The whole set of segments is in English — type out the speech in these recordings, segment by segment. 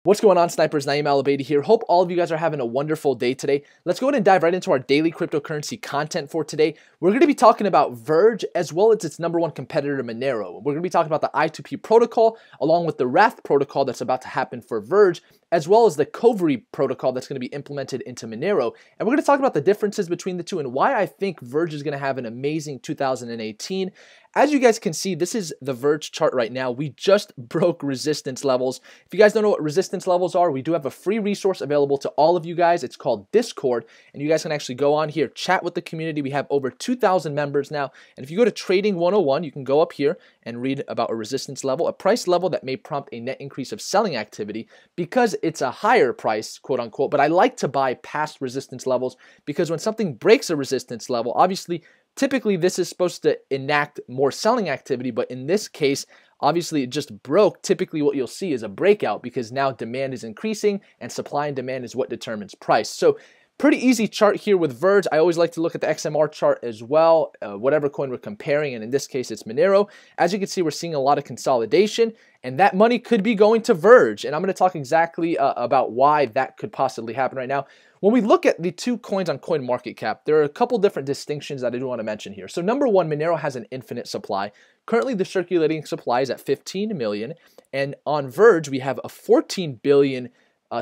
What's going on, snipers? Naeem Al-Abaidi here. Hope all of you guys are having a wonderful day today. Let's go ahead and dive right into our daily cryptocurrency content for today. We're going to be talking about Verge as well as its number one competitor, Monero. We're going to be talking about the I2P protocol along with the Wraith protocol that's about to happen for Verge, as well as the Kovri protocol that's going to be implemented into Monero. And we're going to talk about the differences between the two and why I think Verge is going to have an amazing 2018. As you guys can see, this is the Verge chart right now. We just broke resistance levels. If you guys don't know what resistance levels are, we do have a free resource available to all of you guys. It's called Discord, and you guys can actually go on here, chat with the community. We have over 2,000 members now, and if you go to Trading 101, you can go up here and read about a resistance level, a price level that may prompt a net increase of selling activity because it's a higher price, quote unquote, but I like to buy past resistance levels because when something breaks a resistance level, obviously, typically, this is supposed to enact more selling activity, but in this case, obviously, it just broke. Typically, what you'll see is a breakout because now demand is increasing and supply and demand is what determines price. So, pretty easy chart here with Verge. I always like to look at the XMR chart as well, whatever coin we're comparing, and in this case, it's Monero. As you can see, we're seeing a lot of consolidation, and that money could be going to Verge, and I'm going to talk exactly about why that could possibly happen right now. When we look at the two coins on Coinmarketcap, there are a couple different distinctions that I do want to mention here. So number one, Monero has an infinite supply. Currently, the circulating supply is at 15 million, and on Verge, we have a 14 billion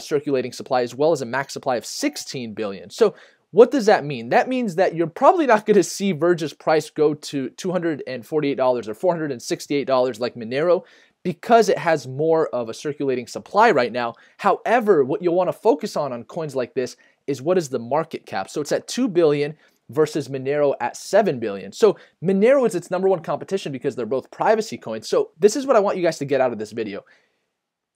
circulating supply as well as a max supply of 16 billion. So what does that mean? That means that you're probably not going to see Verge's price go to $248 or $468 like Monero, because it has more of a circulating supply right now. However, what you'll want to focus on coins like this is what is the market cap. So it's at 2 billion versus Monero at 7 billion. So Monero is its number one competition because they're both privacy coins. So this is what I want you guys to get out of this video.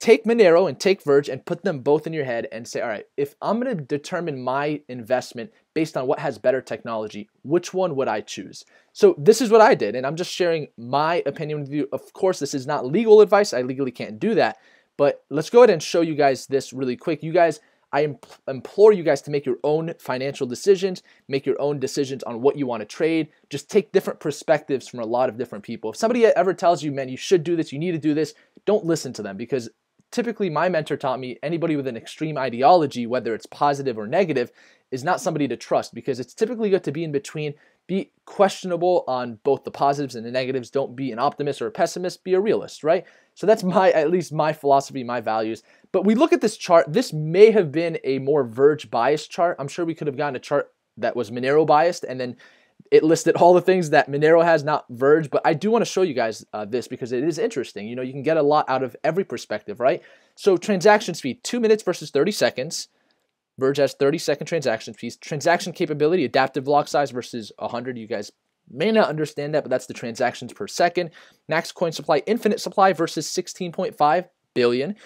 Take Monero and take Verge and put them both in your head and say, all right, if I'm going to determine my investment based on what has better technology, which one would I choose? So this is what I did, and I'm just sharing my opinion with you. Of course, this is not legal advice. I legally can't do that, but let's go ahead and show you guys this really quick. You guys, I implore you guys to make your own financial decisions, make your own decisions on what you want to trade. Just take different perspectives from a lot of different people. If somebody ever tells you, man, you should do this, you need to do this, don't listen to them, because typically, my mentor taught me anybody with an extreme ideology, whether it's positive or negative, is not somebody to trust, because it's typically good to be in between, be questionable on both the positives and the negatives. Don't be an optimist or a pessimist, be a realist, right? So that's at least my philosophy, my values. But we look at this chart. This may have been a more Verge biased chart. I'm sure we could have gotten a chart that was Monero biased, and then it listed all the things that Monero has, not Verge, but I do want to show you guys this because it is interesting. You know, you can get a lot out of every perspective, right? So transaction speed, 2 minutes versus 30 seconds. Verge has 30-second transaction speeds. Transaction capability, adaptive block size versus 100. You guys may not understand that, but that's the transactions per second. Max coin supply, infinite supply versus 16.5 billion.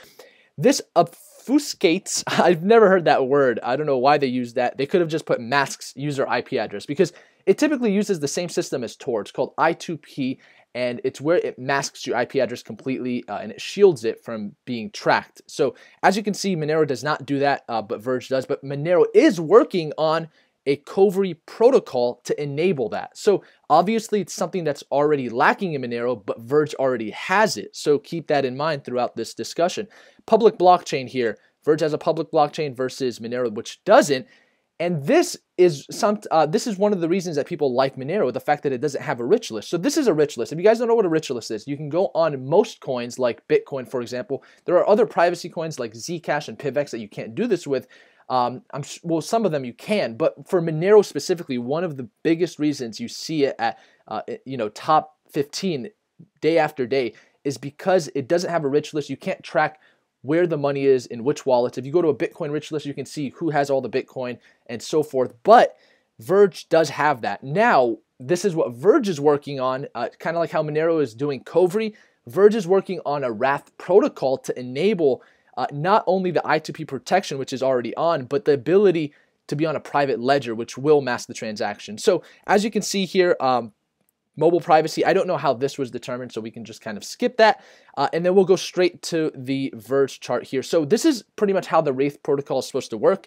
This obfuscates, I've never heard that word. I don't know why they use that. They could have just put masks user IP address, because it typically uses the same system as Tor. It's called I2P, and it's where it masks your IP address completely, and it shields it from being tracked. So as you can see, Monero does not do that, but Verge does. But Monero is working on a Kovri protocol to enable that. So obviously, it's something that's already lacking in Monero, but Verge already has it. So keep that in mind throughout this discussion. Public blockchain here. Verge has a public blockchain versus Monero, which doesn't. And this is one of the reasons that people like Monero, the fact that it doesn't have a rich list. So this is a rich list. If you guys don't know what a rich list is, you can go on most coins like Bitcoin, for example. There are other privacy coins like Zcash and PivX that you can't do this with. Well, some of them you can, but for Monero specifically, one of the biggest reasons you see it at top 15 day after day is because it doesn't have a rich list. You can't track where the money is in which wallets. If you go to a Bitcoin rich list, you can see who has all the Bitcoin and so forth. But Verge does have that. Now, this is what Verge is working on, kind of like how Monero is doing Kovri. Verge is working on a Wraith protocol to enable not only the I2P protection, which is already on, but the ability to be on a private ledger, which will mask the transaction. So as you can see here, mobile privacy, I don't know how this was determined, so we can just kind of skip that. And then we'll go straight to the Verge chart here. So this is pretty much how the Wraith protocol is supposed to work.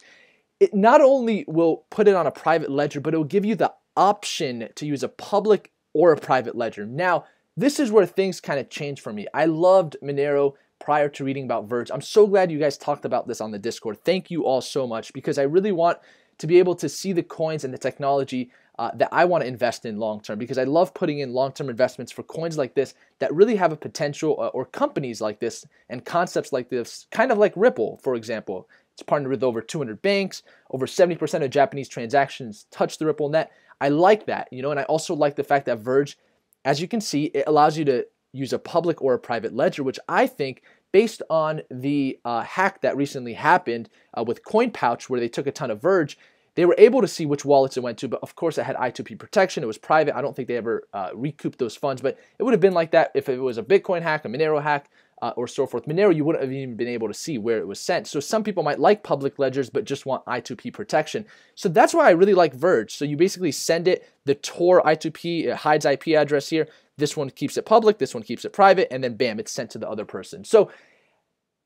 It not only will put it on a private ledger, but it will give you the option to use a public or a private ledger. Now, this is where things kind of change for me. I loved Monero prior to reading about Verge. I'm so glad you guys talked about this on the Discord. Thank you all so much, because I really want to be able to see the coins and the technology that I want to invest in long term, because I love putting in long-term investments for coins like this that really have a potential, or companies like this and concepts like this, kind of like Ripple, for example. It's partnered with over 200 banks. Over 70% of Japanese transactions touch the Ripple net. I like that, you know, and I also like the fact that Verge, as you can see, it allows you to use a public or a private ledger, which I think, based on the hack that recently happened with CoinPouch, where they took a ton of Verge, they were able to see which wallets it went to, but of course it had I2P protection. It was private. I don't think they ever recouped those funds, but it would have been like that if it was a Bitcoin hack, a Monero hack, or so forth. Monero, you wouldn't have even been able to see where it was sent. So some people might like public ledgers, but just want I2P protection. So that's why I really like Verge. So you basically send it, the Tor I2P, it hides IP address here. This one keeps it public, this one keeps it private, and then bam, it's sent to the other person. So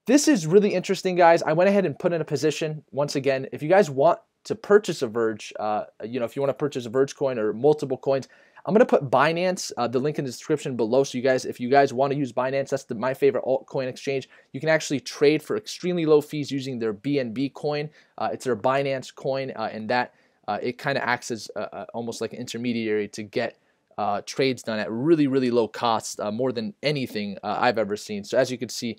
this is really interesting, guys. I went ahead and put in a position. Once again, if you guys want to purchase a Verge, you know, if you want to purchase a Verge coin or multiple coins, I'm going to put Binance, the link in the description below. So you guys, if you guys want to use Binance, that's my favorite altcoin exchange. You can actually trade for extremely low fees using their BNB coin. It's their Binance coin, and that it kind of acts as almost like an intermediary to get trades done at really, really low cost, more than anything I've ever seen. So as you can see,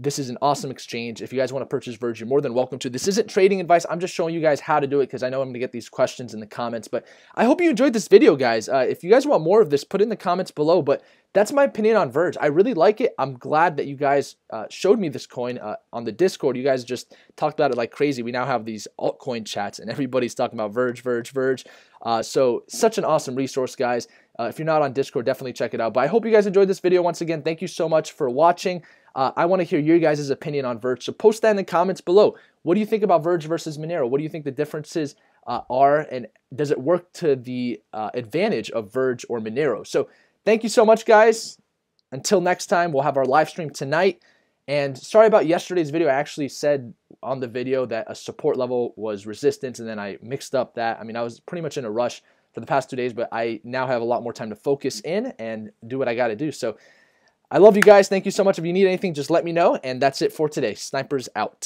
this is an awesome exchange. If you guys want to purchase Verge, you're more than welcome to. This isn't trading advice. I'm just showing you guys how to do it, because I know I'm going to get these questions in the comments. But I hope you enjoyed this video, guys. If you guys want more of this, put it in the comments below. But that's my opinion on Verge. I really like it. I'm glad that you guys showed me this coin on the Discord. You guys just talked about it like crazy. We now have these altcoin chats, and everybody's talking about Verge, Verge, Verge. So such an awesome resource, guys. If you're not on Discord, definitely check it out. But I hope you guys enjoyed this video. Once again, thank you so much for watching. I want to hear your guys' opinion on Verge, so post that in the comments below. What do you think about Verge versus Monero? What do you think the differences are, and does it work to the advantage of Verge or Monero? So thank you so much, guys. Until next time, we'll have our live stream tonight. And sorry about yesterday's video. I actually said on the video that a support level was resistance, and then I mixed up that. I mean, I was pretty much in a rush for the past 2 days, but I now have a lot more time to focus in and do what I got to do. So I love you guys. Thank you so much. If you need anything, just let me know. And that's it for today. Snipers out.